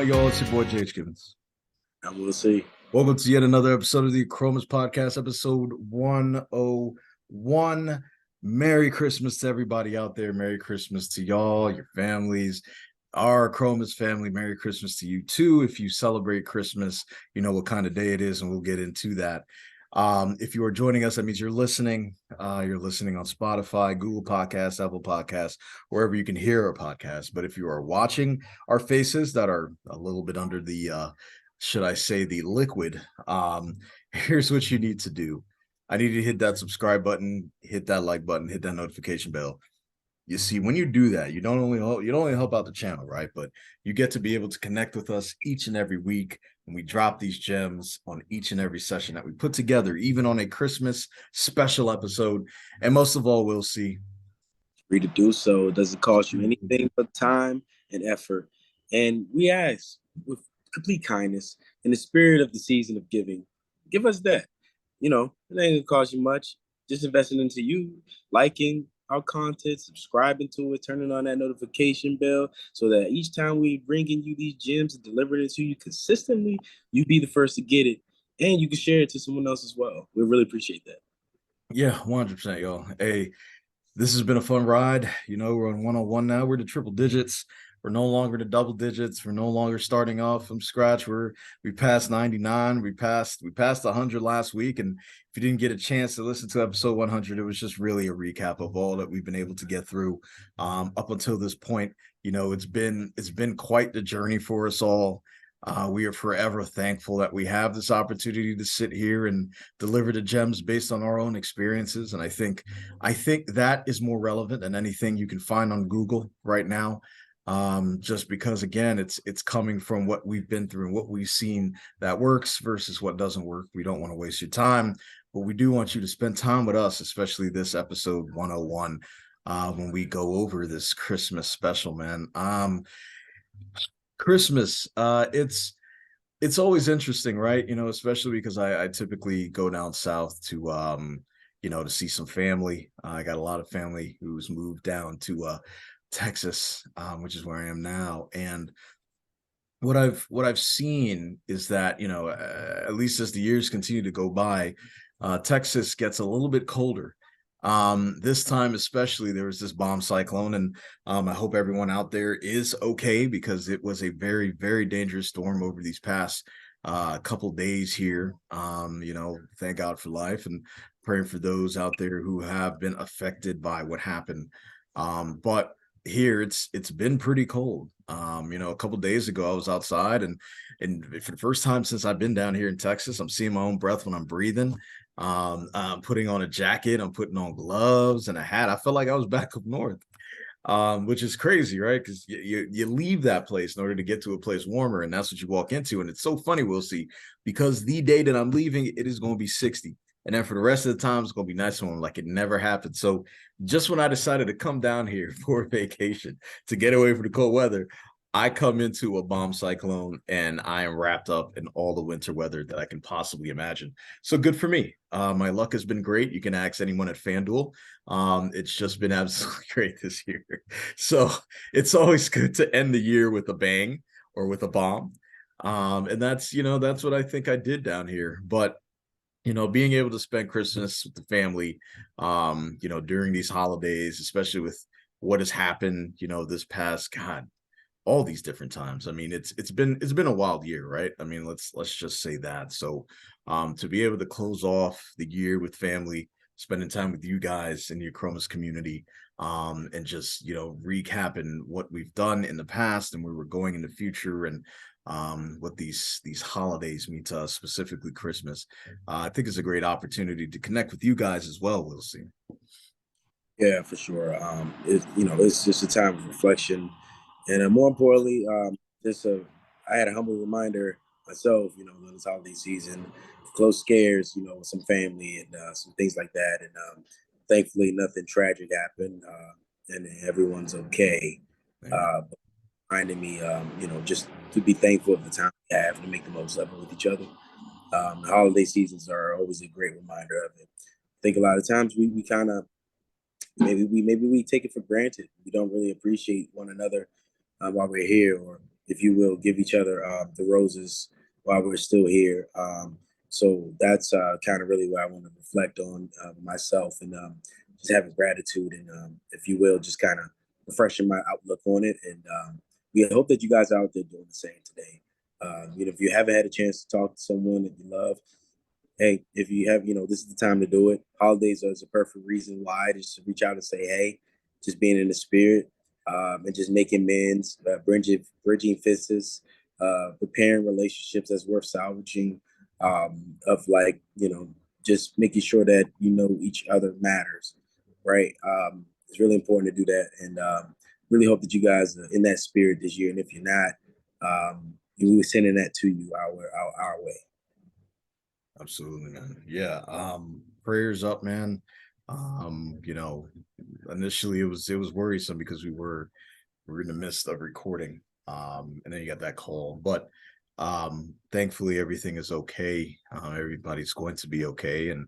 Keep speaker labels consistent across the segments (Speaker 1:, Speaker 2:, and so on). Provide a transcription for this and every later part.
Speaker 1: y'all? It's your boy, J.H. Gibbons.
Speaker 2: And we'll see.
Speaker 1: Welcome to yet another episode of the Achromous Podcast, episode 101. Merry Christmas to everybody out there. Merry Christmas to y'all, your families, our Achromous family. Merry Christmas to you, too. If you celebrate Christmas, you know what kind of day it is, and we'll get into that. If you are joining us, that means you're listening. You're listening on Spotify, Google Podcasts, Apple Podcasts, wherever you can hear our podcast. But if you are watching our faces that are a little bit under the should I say the liquid, here's what you need to do. I need you to hit that subscribe button, hit that like button, hit that notification bell. You see, when you do that, you don't only help out the channel, right? But you get to be able to connect with us each and every week. And we drop these gems on each and every session that we put together, even on a Christmas special episode. And most of all, we'll see.
Speaker 2: Free to do so. It doesn't cost you anything but time and effort. And we ask with complete kindness, in the spirit of the season of giving, give us that. You know, it ain't gonna cost you much. Just investing into you, liking our content, subscribing to it, turning on that notification bell so that each time we bringing you these gems and delivering it to you consistently, you be the first to get it and you can share it to someone else as well. We really appreciate that.
Speaker 1: Yeah, 100%, y'all. Hey, this has been a fun ride. You know, we're on 101 now. We're to triple digits. We're no longer to double digits. We're no longer starting off from scratch. We passed 99. We passed 100 last week. And if you didn't get a chance to listen to episode 100, it was just really a recap of all that we've been able to get through up until this point. You know, it's been quite the journey for us all. We are forever thankful that we have this opportunity to sit here and deliver the gems based on our own experiences. And I think that is more relevant than anything you can find on Google right now. Just because, again, it's coming from what we've been through and what we've seen that works versus what doesn't work. We don't want to waste your time, but we do want you to spend time with us, especially this episode 101, when we go over this Christmas special, man. Christmas, it's always interesting, right? You know, especially because I typically go down south to to see some family. I got a lot of family who's moved down to Texas, which is where I am now. And what I've seen is that, you know, at least as the years continue to go by, Texas gets a little bit colder. This time especially, there was this bomb cyclone, and I hope everyone out there is okay, because it was a very, very dangerous storm over these past couple days here. You know, thank God for life, and praying for those out there who have been affected by what happened. But here it's been pretty cold. You know, a couple days ago I was outside, and for the first time since I've been down here in Texas, I'm seeing my own breath when I'm breathing. I'm putting on a jacket, I'm putting on gloves and a hat. I felt like I was back up north, which is crazy, right? Because you leave that place in order to get to a place warmer, and that's what you walk into. And it's so funny, we'll see, because the day that I'm leaving, it is going to be 60. And then for the rest of the time, it's going to be nice one, like it never happened. So just when I decided to come down here for a vacation to get away from the cold weather, I come into a bomb cyclone and I am wrapped up in all the winter weather that I can possibly imagine. So good for me. My luck has been great. You can ask anyone at FanDuel. It's just been absolutely great this year. So it's always good to end the year with a bang or with a bomb. And that's what I think I did down here. But you know, being able to spend Christmas with the family, you know, during these holidays, especially with what has happened, you know, this past, God, all these different times. I mean, it's been a wild year, right? I mean, let's just say that. So, to be able to close off the year with family, spending time with you guys in the Achromous community, and just, you know, recapping what we've done in the past and where we're going in the future, and what these holidays mean to us, specifically Christmas. I think it's a great opportunity to connect with you guys as well. We'll see.
Speaker 2: Yeah, for sure. It's just a time of reflection, and more importantly, I had a humble reminder myself. You know, when it's holiday season, close scares. You know, with some family and some things like that, and thankfully nothing tragic happened, and everyone's okay. But reminding me, just to be thankful of the time we have to make the most of it with each other. The holiday seasons are always a great reminder of it. I think a lot of times we kind of maybe we take it for granted. We don't really appreciate one another while we're here, or if you will, give each other the roses while we're still here. So that's kind of really what I want to reflect on myself, and just having gratitude, and if you will, just kind of refreshing my outlook on it. And we hope that you guys are out there doing the same today. If you haven't had a chance to talk to someone that you love, hey, if you have, this is the time to do it. Holidays is a perfect reason why, just to reach out and say, hey, just being in the spirit, and just making amends, bridging fences, preparing relationships that's worth salvaging, of like, just making sure that each other matters, right? It's really important to do that, and really hope that you guys are in that spirit this year. And if you're not, we were sending that to you our way.
Speaker 1: Absolutely, man. Yeah. Prayers up, man. Initially it was worrisome because we were in the midst of recording. And then you got that call. But thankfully everything is okay. Everybody's going to be okay. And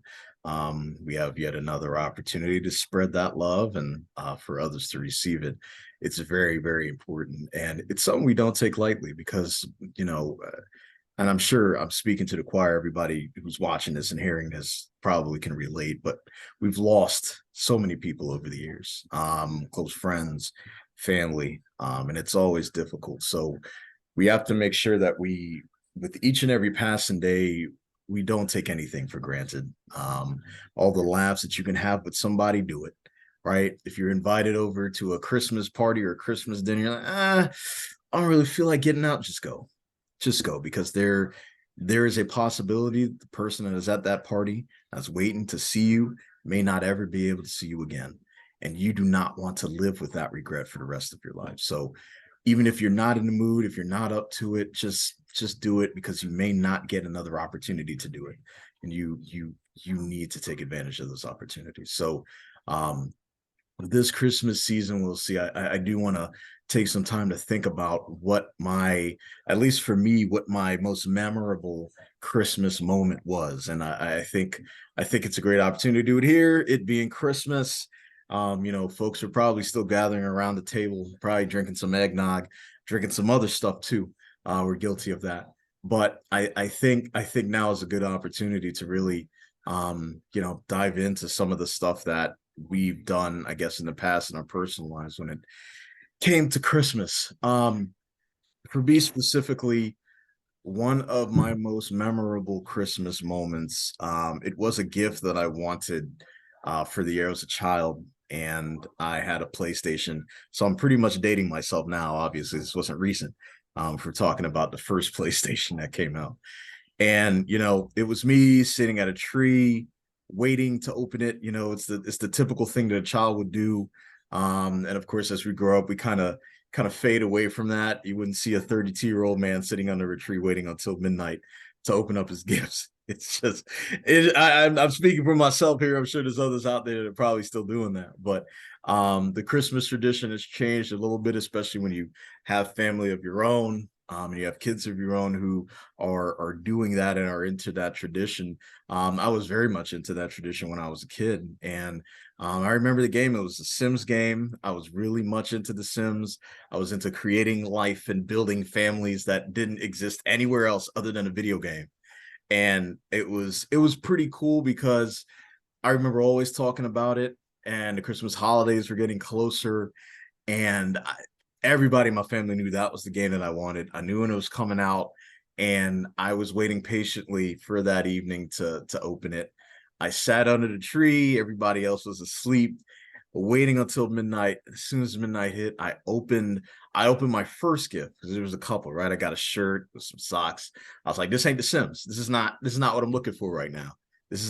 Speaker 1: we have yet another opportunity to spread that love and for others to receive it. It's very, very important. And it's something we don't take lightly because, and I'm sure I'm speaking to the choir. Everybody who's watching this and hearing this probably can relate, but we've lost so many people over the years, close friends, family, and it's always difficult. So we have to make sure that with each and every passing day, we don't take anything for granted. All the laughs that you can have with somebody, do it. Right. If you're invited over to a Christmas party or a Christmas dinner, you're like, I don't really feel like getting out. Just go, because there is a possibility the person that is at that party that's waiting to see you may not ever be able to see you again, and you do not want to live with that regret for the rest of your life. So even if you're not in the mood, if you're not up to it, just do it, because you may not get another opportunity to do it, and you need to take advantage of those opportunities. So this Christmas season, we'll see. I do want to take some time to think about at least for me, what my most memorable Christmas moment was. And I think it's a great opportunity to do it here, it being Christmas. Folks are probably still gathering around the table, probably drinking some eggnog, drinking some other stuff too. We're guilty of that. But I think now is a good opportunity to really dive into some of the stuff that we've done, I guess, in the past in our personal lives when it came to Christmas. For me specifically, one of my most memorable Christmas moments, it was a gift that I wanted for the year I was a child, and I had a PlayStation. So I'm pretty much dating myself now. Obviously, this wasn't recent. If we're talking about the first PlayStation that came out. And it was me sitting at a tree waiting to open it. It's the typical thing that a child would do. And of course, as we grow up, we kind of fade away from that. You wouldn't see a 32-year-old man sitting under a tree waiting until midnight to open up his gifts. It's just I'm speaking for myself here. I'm sure there's others out there that are probably still doing that. But the Christmas tradition has changed a little bit, especially when you have family of your own. And you have kids of your own who are doing that and are into that tradition. I was very much into that tradition when I was a kid, and I remember the game. It was a Sims game. I was really much into the Sims. I was into creating life and building families that didn't exist anywhere else other than a video game. And it was pretty cool because I remember always talking about it, and the Christmas holidays were getting closer, and everybody in my family knew that was the game that I wanted. I knew when it was coming out, and I was waiting patiently for that evening to open it. I sat under the tree. Everybody else was asleep, waiting until midnight. As soon as midnight hit, I opened my first gift, because there was a couple, right? I got a shirt with some socks. I was like, this ain't The Sims. This is not what I'm looking for right now.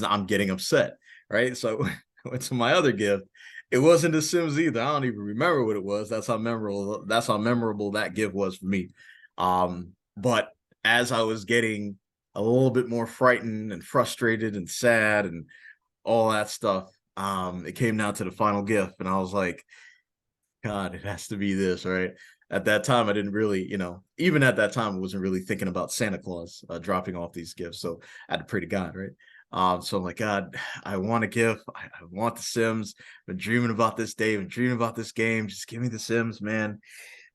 Speaker 1: I'm getting upset, right? So I went to my other gift. It wasn't The Sims either. I don't even remember what it was. That's how memorable that gift was for me. But as I was getting a little bit more frightened and frustrated and sad and all that stuff, it came down to the final gift, and I was like, God, it has to be this, right? At that time, I didn't really, even at that time, I wasn't really thinking about Santa Claus dropping off these gifts. So I had to pray to God, right? So I'm like, God, I want a gift. I want The Sims. Been dreaming about this day. Been dreaming about this game. Just give me The Sims, man.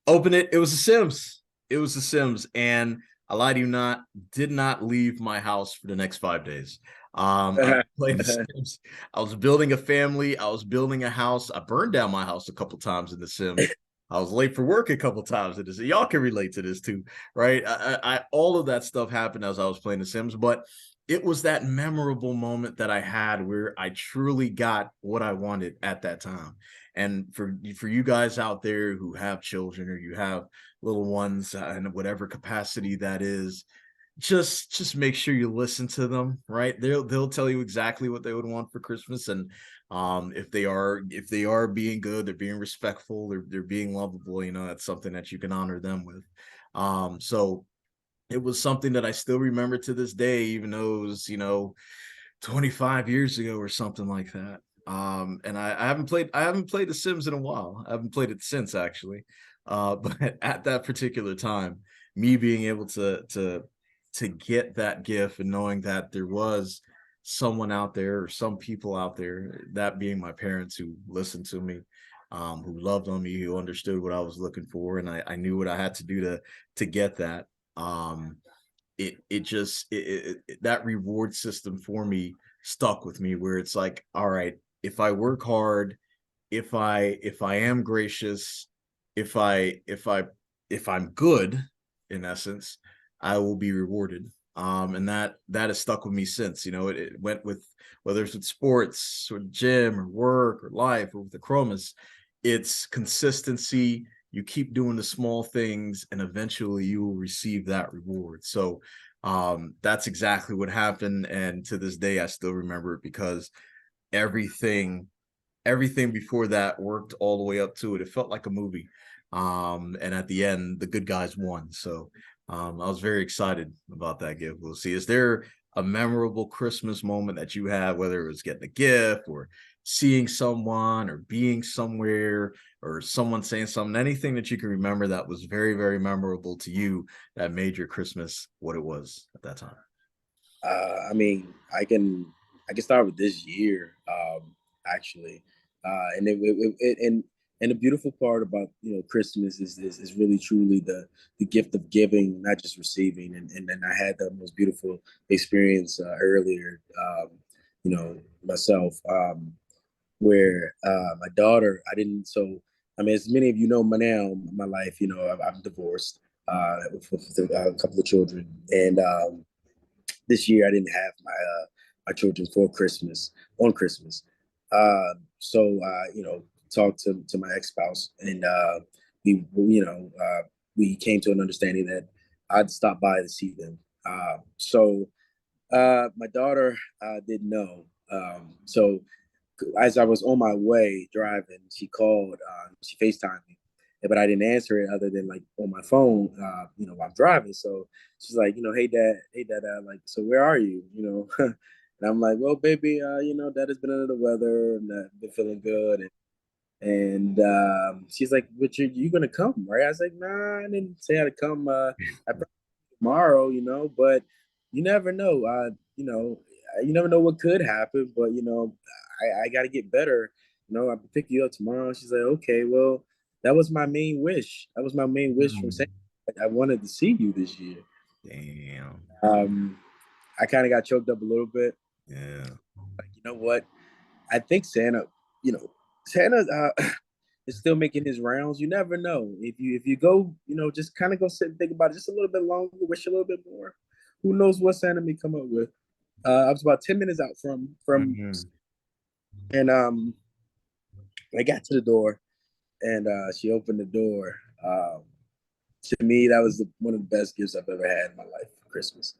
Speaker 1: Open it. It was The Sims. It was The Sims, and I lie to you not, did not leave my house for the next 5 days. I was playing The Sims. I was building a family. I was building a house. I burned down my house a couple times in The Sims. I was late for work a couple times in this. Y'all can relate to this too, right? All of that stuff happened as I was playing The Sims, but it was that memorable moment that I had where I truly got what I wanted at that time. And for you guys out there who have children or you have little ones in whatever capacity that is, just make sure you listen to them, right? They'll tell you exactly what they would want for Christmas. And if they are being good, they're being respectful, they're being lovable, that's something that you can honor them with. So it was something that I still remember to this day, even though it was 25 years ago or something like that. And I haven't played The Sims in a while. I haven't played it since, actually. But at that particular time, me being able to get that gift and knowing that there was someone out there or some people out there, that being my parents who listened to me, who loved on me, who understood what I was looking for, and I knew what I had to do to get that. Um, it just that reward system for me stuck with me, where it's like, all right, if I work hard, if I am gracious, if I'm good, in essence, I will be rewarded. And that has stuck with me since. It went with, whether it's with sports or gym or work or life or with the Achromous, it's consistency. You keep doing the small things and eventually you will receive that reward. So that's exactly what happened. And to this day, I still remember it because everything everything before that worked all the way up to it. It felt like a movie. And at the end, the good guys won. So I was very excited about that gift. We'll see. Is there a memorable Christmas moment that you had, whether it was getting a gift or seeing someone or being somewhere or someone saying something, anything that you can remember that was very, very memorable to you that made your Christmas what it was at that time?
Speaker 2: I mean, I can start with this year, actually, and and the beautiful part about Christmas is really truly the gift of giving, not just receiving. And I had the most beautiful experience earlier, myself, where my daughter, I didn't so. I mean, as many of you know, my life, I'm divorced with a couple of children, and this year I didn't have my children for Christmas on Christmas. So talked to my ex spouse, and we came to an understanding that I'd stop by to see them. So my daughter didn't know. So as I was on my way driving, she called, she FaceTimed me, but I didn't answer it other than like on my phone, while I'm driving. So she's like, hey dad, like, so where are you? And I'm like, well, baby, dad has been under the weather and been feeling good. And she's like, but you gonna come, right? I was like, nah, I didn't say I'd come. I tomorrow, but you never know. You never know what could happen, but I got to get better. I'll pick you up tomorrow. She's like, okay, well, that was my main wish. That was my main wish from saying I wanted to see you this year.
Speaker 1: Damn.
Speaker 2: Um, I kind of got choked up a little bit.
Speaker 1: Yeah.
Speaker 2: Like, you know what? I think Santa is still making his rounds. You never know. If you go, just kind of go sit and think about it just a little bit longer, wish a little bit more. Who knows what Santa may come up with? I was about 10 minutes out from,
Speaker 1: Mhm.
Speaker 2: and I got to the door, and she opened the door. To me, that was one of the best gifts I've ever had in my life for Christmas.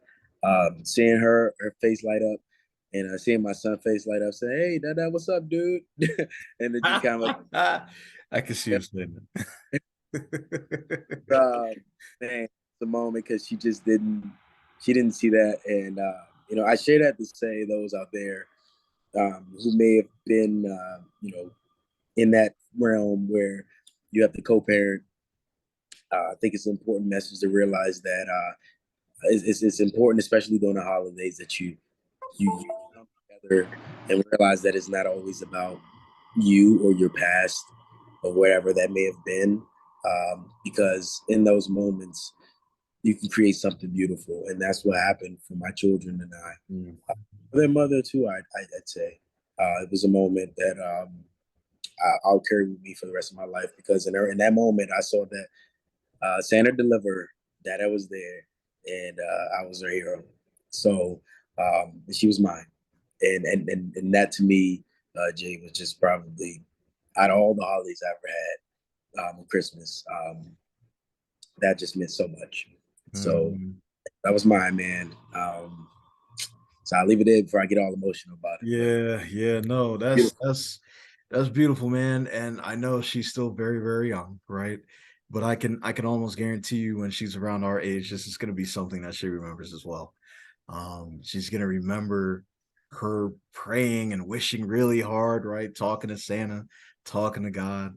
Speaker 2: Seeing her face light up, and seeing my son face light up, saying, "Hey, Dad, what's up, dude?" And it just kind of
Speaker 1: I can see
Speaker 2: like,
Speaker 1: him saying
Speaker 2: uh, man, the moment because she didn't see that, and I share that to say those out there who may have been, in that realm where you have to co-parent. I think it's an important message to realize that it's important, especially during the holidays, that you come together and realize that it's not always about you or your past or whatever that may have been. because in those moments, you can create something beautiful. And that's what happened for my children and I.
Speaker 1: Mm.
Speaker 2: Their mother, too, I'd say. It was a moment that I'll carry with me for the rest of my life because in that moment, I saw that Santa delivered, that I was there, and I was her hero. So she was mine. And that to me, Jay, was just probably out of all the holidays I ever had, Christmas, that just meant so much. So
Speaker 1: Mm.
Speaker 2: that was mine, man. So I'll leave it there before I get all emotional about it. But
Speaker 1: Yeah, yeah, no,
Speaker 2: beautiful.
Speaker 1: that's beautiful, man. And I know she's still very, very young, right? But I can almost guarantee you when she's around our age, this is gonna be something that she remembers as well. She's gonna remember her praying and wishing really hard, right? Talking to Santa, talking to God,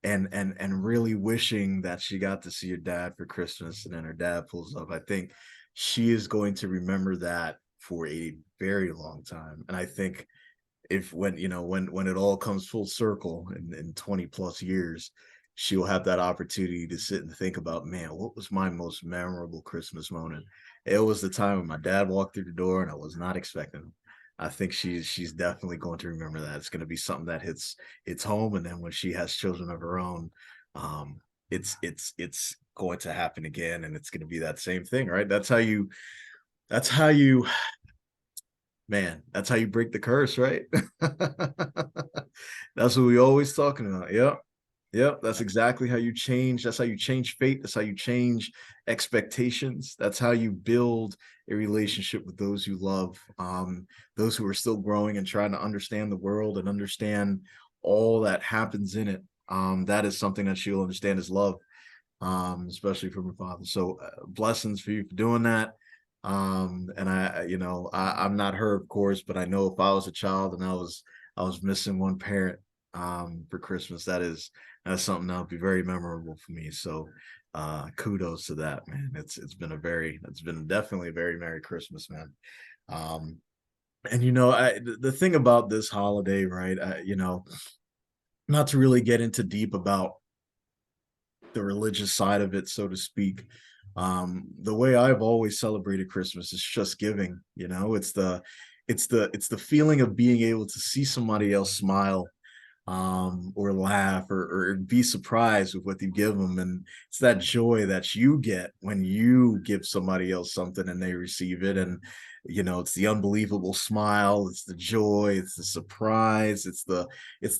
Speaker 1: and really wishing that she got to see her dad for Christmas, and then her dad pulls up. I think she is going to remember that for a very long time. And I think if when when it all comes full circle in 20 plus years, she will have that opportunity to sit and think about, man, what was my most memorable Christmas moment? It was the time when my dad walked through the door and I was not expecting him. I think she's definitely going to remember that. It's going to be something that hits home, and then when she has children of her own, um, it's going to happen again, and it's going to be that same thing, right? That's how you Man, that's how you break the curse, right? That's what we always talking about. Yep. Yep. That's exactly how you change. That's how you change fate. That's how you change expectations. That's how you build a relationship with those you love, those who are still growing and trying to understand the world and understand all that happens in it. That is something that she'll understand is love, especially from her father. So blessings for you for doing that. And I'm not her, of course, but I know if I was a child and I was missing one parent for Christmas, that's something that would be very memorable for me. So kudos to that, man. It's been definitely a very Merry Christmas, man. Um, and the thing about this holiday, right? Not to really get into deep about the religious side of it, so to speak. The way I've always celebrated Christmas is just giving. It's the feeling of being able to see somebody else smile, or laugh, or be surprised with what you give them. And it's that joy that you get when you give somebody else something and they receive it. And, it's the unbelievable smile, it's the joy, it's the surprise, it's the,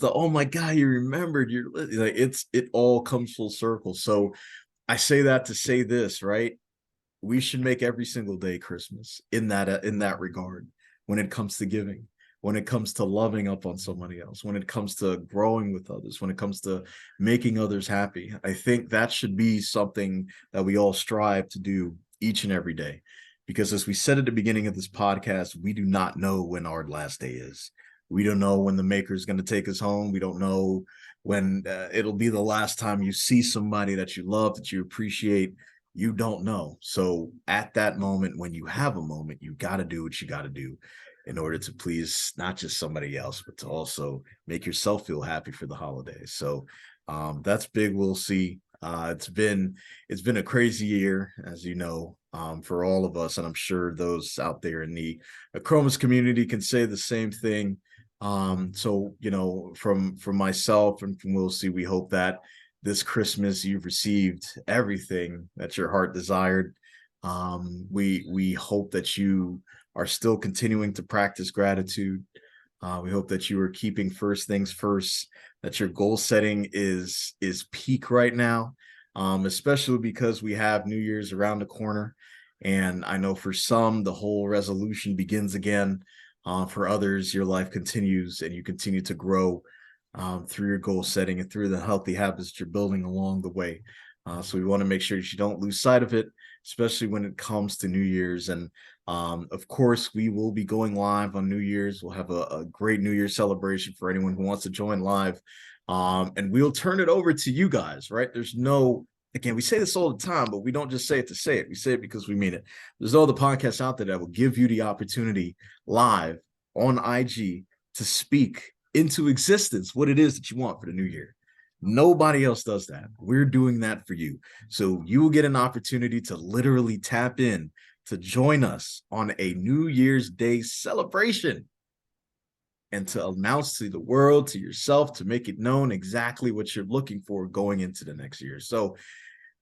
Speaker 1: oh my God, you remembered, it all comes full circle. So I say that to say this, right? We should make every single day Christmas in that regard, when it comes to giving, when it comes to loving up on somebody else, when it comes to growing with others, when it comes to making others happy. I think that should be something that we all strive to do each and every day. Because as we said at the beginning of this podcast, we do not know when our last day is. We don't know when the maker is going to take us home. We don't know when it'll be the last time you see somebody that you love, that you appreciate. You don't know. So at that moment, when you have a moment, you got to do what you got to do in order to please not just somebody else, but to also make yourself feel happy for the holidays. So that's big. We'll see. It's been a crazy year, as you know, for all of us, and I'm sure those out there in the Achromous community can say the same thing. So from myself and from Will C, we hope that this Christmas you've received everything that your heart desired. We hope that you are still continuing to practice gratitude. We hope that you are keeping first things first, that your goal setting is peak right now, especially because we have New Year's around the corner. And I know for some, the whole resolution begins again. For others, your life continues and you continue to grow through your goal setting and through the healthy habits that you're building along the way. So we want to make sure that you don't lose sight of it, especially when it comes to New Year's. And of course, we will be going live on New Year's. We'll have a great New Year's celebration for anyone who wants to join live. And we'll turn it over to you guys, right? Again, we say this all the time, but we don't just say it to say it. We say it because we mean it. There's no other podcasts out there that will give you the opportunity live on IG to speak into existence what it is that you want for the new year. Nobody else does that. We're doing that for you. So you will get an opportunity to literally tap in to join us on a New Year's Day celebration and to announce to the world, to yourself, to make it known exactly what you're looking for going into the next year. So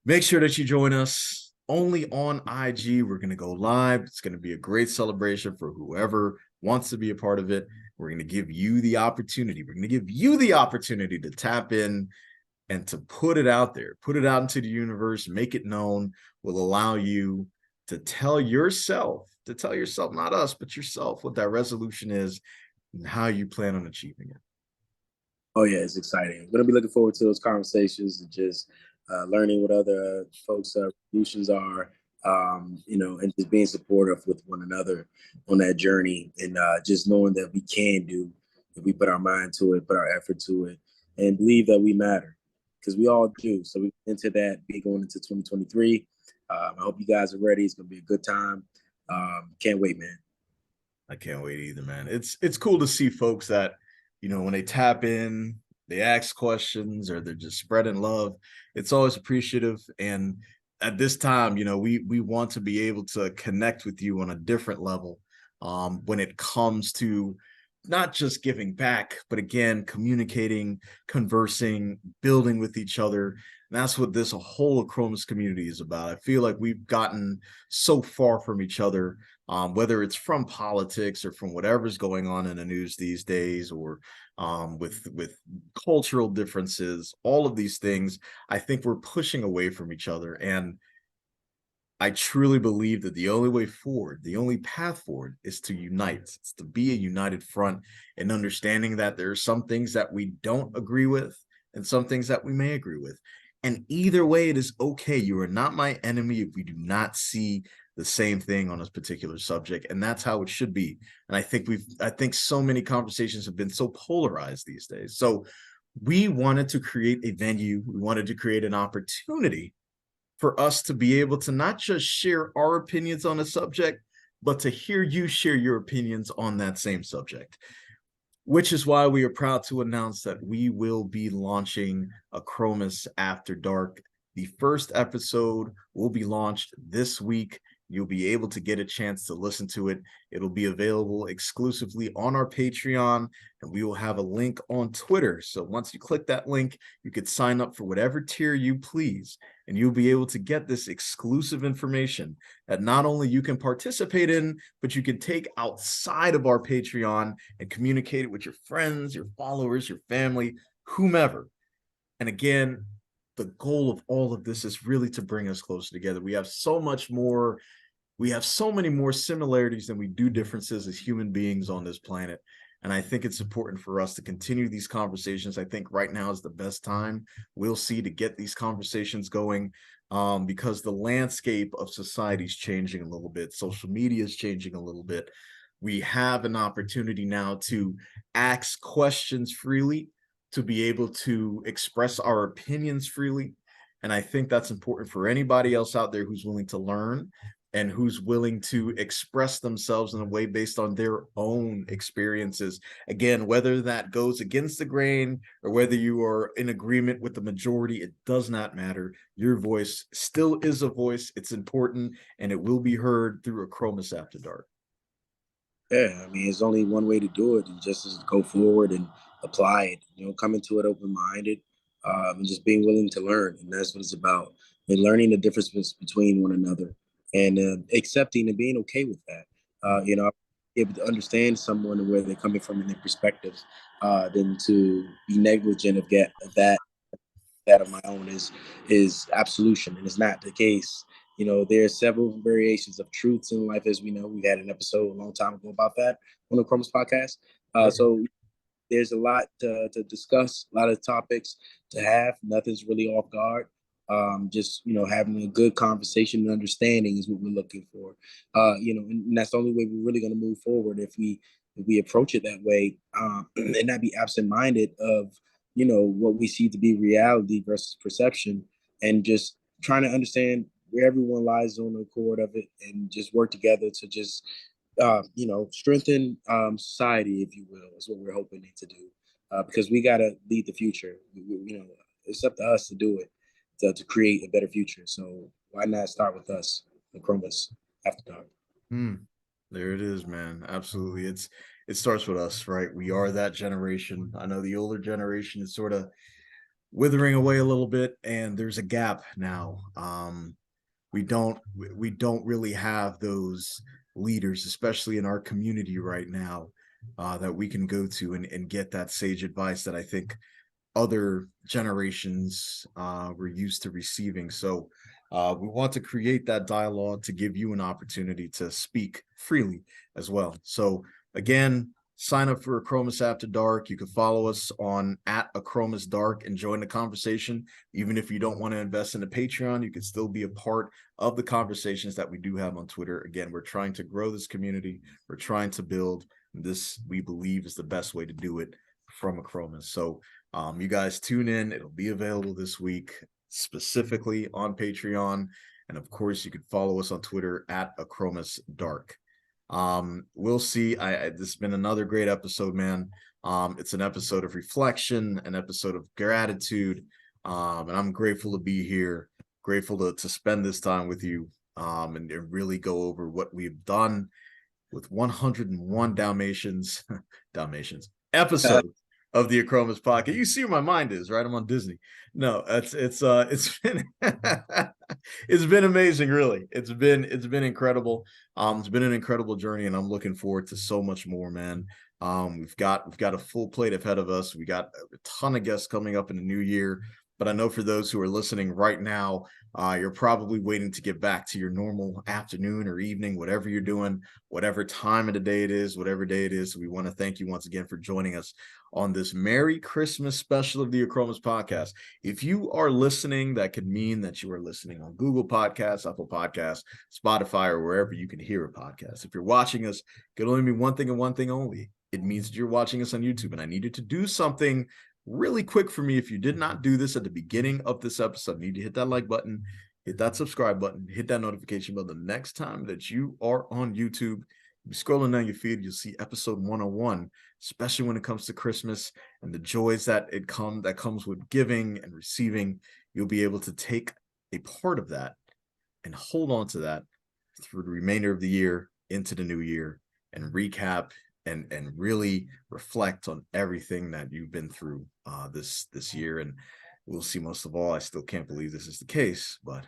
Speaker 1: make sure that you join us only on IG. We're going to go live. It's going to be a great celebration for whoever wants to be a part of it. We're going to give you the opportunity. We're going to give you the opportunity to tap in and to put it out there, put it out into the universe, make it known, will allow you to tell yourself, not us, but yourself, what that resolution is and how you plan on achieving it.
Speaker 2: Oh yeah, it's exciting. I'm gonna be looking forward to those conversations and just learning what other folks' solutions are. And just being supportive with one another on that journey, and just knowing that we can do if we put our mind to it, put our effort to it, and believe that we matter, because we all do. So we into that, be going into 2023. I hope you guys are ready. It's gonna be a good time. Can't wait, man.
Speaker 1: I can't wait either, man. It's cool to see folks that, when they tap in, they ask questions or they're just spreading love. It's always appreciative. And at this time, we want to be able to connect with you on a different level when it comes to not just giving back, but again, communicating, conversing, building with each other. And that's what this whole Achromous community is about. I feel like we've gotten so far from each other, whether it's from politics or from whatever's going on in the news these days, or with cultural differences, all of these things. I think we're pushing away from each other, and I truly believe that the only way forward, the only path forward is to unite. It's to be a united front and understanding that there are some things that we don't agree with and some things that we may agree with. And either way, it is okay. You are not my enemy if we do not see the same thing on a particular subject. And that's how it should be. And I think so many conversations have been so polarized these days. So we wanted to create a venue, we wanted to create an opportunity for us to be able to not just share our opinions on a subject, but to hear you share your opinions on that same subject. Which is why we are proud to announce that we will be launching Achromous After Dark. The first episode will be launched this week. You'll be able to get a chance to listen to it. It'll be available exclusively on our Patreon, and we will have a link on Twitter. So once you click that link, you could sign up for whatever tier you please, and you'll be able to get this exclusive information that not only you can participate in, but you can take outside of our Patreon and communicate it with your friends, your followers, your family, whomever. And again, the goal of all of this is really to bring us closer together. We have so many more similarities than we do differences as human beings on this planet. And I think it's important for us to continue these conversations. I think right now is the best time we'll see to get these conversations going, because the landscape of society is changing a little bit. Social media is changing a little bit. We have an opportunity now to ask questions freely, to be able to express our opinions freely. And I think that's important for anybody else out there who's willing to learn and who's willing to express themselves in a way based on their own experiences. Again, whether that goes against the grain or whether you are in agreement with the majority, it does not matter. Your voice still is a voice. It's important, and it will be heard through Achromous After Dark.
Speaker 2: Yeah, I mean, it's only one way to do it, and just to go forward and apply it. Come into it open-minded, and just being willing to learn, and that's what it's about. And learning the difference between one another, and accepting and being okay with that. Able to understand someone and where they're coming from and their perspectives, than to be negligent of that of my own is absolution, and it's not the case. There are several variations of truths in life, as we know. We had an episode a long time ago about that on the Achromous Podcast. So there's a lot to discuss, a lot of topics to have. Nothing's really off guard. Just having a good conversation and understanding is what we're looking for. And that's the only way we're really going to move forward, if we approach it that way, and not be absent-minded of what we see to be reality versus perception, and just trying to understand where everyone lies on the accord of it, and just work together to just strengthen society, if you will, is what we're hoping to do. Because we got to lead the future. it's up to us to do it, to create a better future. So why not start with us, Achromous After Dark?
Speaker 1: There it is, man. Absolutely. It starts with us, right? We are that generation. I know the older generation is sort of withering away a little bit, and there's a gap now. We don't really have those leaders, especially in our community right now, that we can go to and get that sage advice that I think other generations were used to receiving. So we want to create that dialogue to give you an opportunity to speak freely as well. So again, sign up for Achromous After Dark. You can follow us on @Achromous Dark and join the conversation. Even if you don't want to invest in the Patreon, you can still be a part of the conversations that we do have on Twitter. Again, we're trying to grow this community. We're trying to build this. We believe is the best way to do it from Achromous. So you guys tune in. It'll be available this week, specifically on Patreon. And of course, you can follow us on Twitter @Achromous Dark. We'll see. This has been another great episode, man. It's an episode of reflection, an episode of gratitude. And I'm grateful to be here, grateful to spend this time with you, and really go over what we've done with 101 Dalmatians episodes of the Achromous Podcast. You see where my mind is, right? I'm on Disney. No, it's been it's been amazing, really. It's been incredible. It's been an incredible journey, and I'm looking forward to so much more, man. We've got a full plate ahead of us. We got a ton of guests coming up in the new year. But I know for those who are listening right now, you're probably waiting to get back to your normal afternoon or evening, whatever you're doing, whatever time of the day it is, whatever day it is. We want to thank you once again for joining us on this Merry Christmas special of the Achromous Podcast. If you are listening, that could mean that you are listening on Google Podcasts, Apple Podcasts, Spotify, or wherever you can hear a podcast. If you're watching us, it could only mean one thing and one thing only. It means that you're watching us on YouTube, and I need you to do something really quick for me. If you did not do this at the beginning of this episode, you need to hit that like button, hit that subscribe button, hit that notification bell. The next time that you are on YouTube, you're scrolling down your feed, you'll see episode 101, especially when it comes to Christmas and the joys that comes with giving and receiving. You'll be able to take a part of that and hold on to that through the remainder of the year into the new year and recap and really reflect on everything that you've been through this year. And we'll see. Most of all, I still can't believe this is the case, but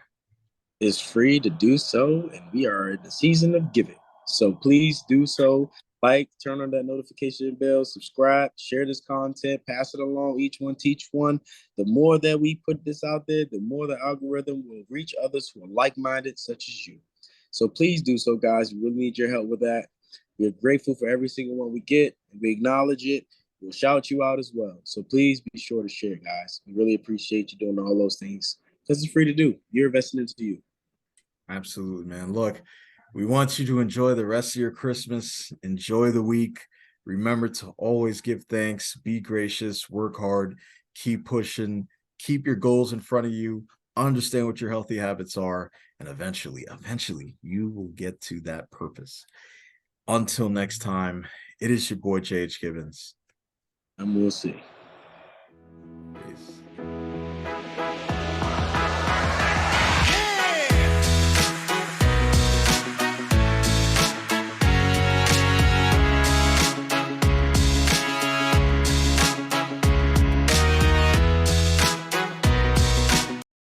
Speaker 2: It's free to do so, and we are in the season of giving. So please do so. Like, turn on that notification bell, subscribe, share this content, pass it along. Each one, teach one. The more that we put this out there, the more the algorithm will reach others who are like-minded, such as you. So please do so, guys. We really need your help with that. We're grateful for every single one we get, and we acknowledge it. We'll shout you out as well. So please be sure to share, guys. We really appreciate you doing all those things because it's free to do. You're investing into you.
Speaker 1: Absolutely, man. Look, we want you to enjoy the rest of your Christmas. Enjoy the week. Remember to always give thanks, be gracious, work hard, keep pushing, keep your goals in front of you, understand what your healthy habits are, and eventually you will get to that purpose. Until next time, it is your boy, J.H. Gibbons.
Speaker 2: And we'll see.